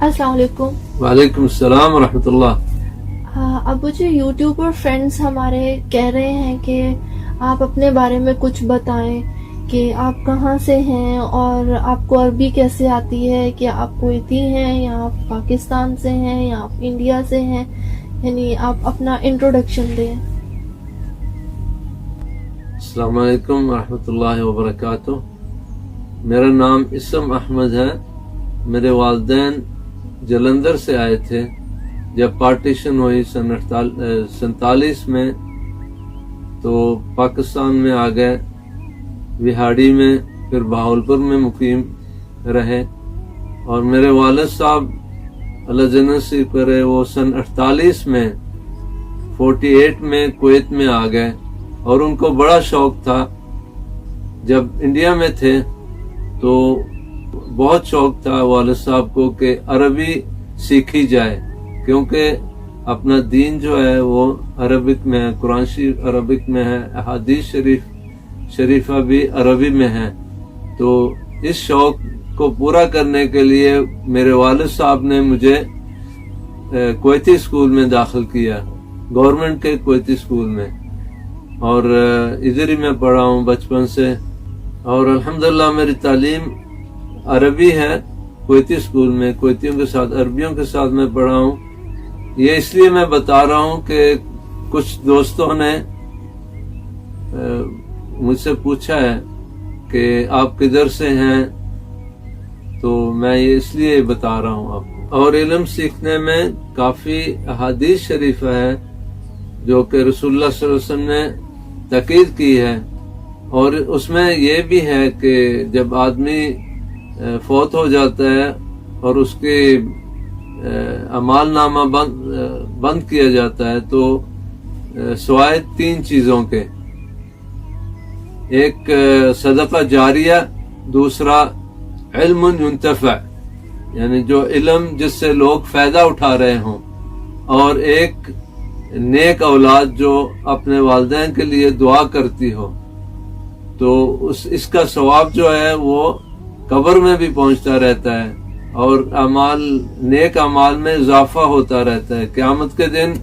अस्सलाम वालेकुम। वालेकुम अस्सलाम रहमतुल्लाह। अब मुझे यूट्यूबर फ्रेंड्स हमारे कह रहे हैं कि आप अपने बारे में कुछ बताएं कि आप कहाँ से हैं और आपको अरबी कैसे आती है, कि आप कुवैती हैं या आप पाकिस्तान से हैं या आप इंडिया से हैं, यानी आप अपना इंट्रोडक्शन दें। अस्सलाम वालेकुम रहमतुल्लाहि व बरकातुहू। मेरा नाम इसम अहमद है। मेरे वालिदैन जलंधर से आए थे जब पार्टीशन हुई सन 47 में, तो पाकिस्तान में आ गए, विहाड़ी में, फिर बहावलपुर में मुकीम रहे। और मेरे वालिद साहब अल्लाह जन्नत नसीब करे, वो सन 48 में 48 में कुवैत में आ गए। और उनको बड़ा शौक था, जब इंडिया में थे तो बहुत शौक था वालिद साहब को कि अरबी सीखी जाए, क्योंकि अपना दीन जो है वो अरबिक में है, कुरान शरीफ अरबिक में है, अहादीस शरीफा भी अरबी में है। तो इस शौक को पूरा करने के लिए मेरे वालिद साहब ने मुझे कुवैती स्कूल में दाखिल किया, गवर्नमेंट के कुवैती स्कूल में, और इधर ही मैं पढ़ा हूँ बचपन से। और अल्हम्दुलिल्लाह मेरी तालीम अरबी है, कुवैती स्कूल में कुवैतियों के साथ, अरबियों के साथ मैं पढ़ा हूँ। ये इसलिए मैं बता रहा हूँ कि कुछ दोस्तों ने मुझसे पूछा है कि आप किधर से हैं, तो मैं ये इसलिए बता रहा हूँ आपको। और इल्म सीखने में काफी अहादीस शरीफा है जो कि रसूलुल्लाह सल्लल्लाहु अलैहि वसल्लम ने ताकीद की है। और उसमें ये भी है कि जब आदमी फौत हो जाता है और उसके अमाल नामा बंद किया जाता है, तो सिवाय 3 चीजों के, एक सदका जारिया, दूसरा इल्मुन युंतफा, यानी जो इल्म जिससे लोग फायदा उठा रहे हों, और एक नेक औलाद जो अपने वालिदैन के लिए दुआ करती हो। तो इसका सवाब जो है वो कब्र में भी पहुंचता रहता है और अमाल, नेक अमाल में इजाफा होता रहता है। क़यामत के दिन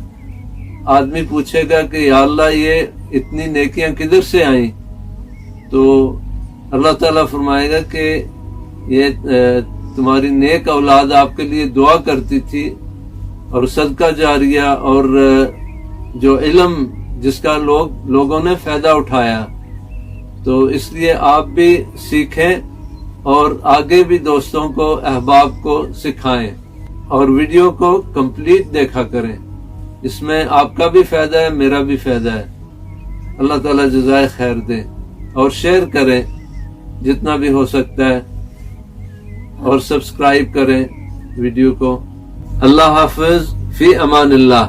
आदमी पूछेगा कि या अल्लाह ये इतनी नेकियां किधर से आई, तो अल्लाह ताला फरमाएगा कि ये तुम्हारी नेक औलाद आपके लिए दुआ करती थी, और सदका जारिया, और जो इल्म जिसका लोगों ने फायदा उठाया। तो इसलिए आप भी सीखें और आगे भी दोस्तों को, अहबाब को सिखाएं, और वीडियो को कंप्लीट देखा करें। इसमें आपका भी फायदा है, मेरा भी फायदा है। अल्लाह ताला जज़ाए खैर दे। और शेयर करें जितना भी हो सकता है, और सब्सक्राइब करें वीडियो को। अल्लाह हाफिज, फी अमानिल्लाह।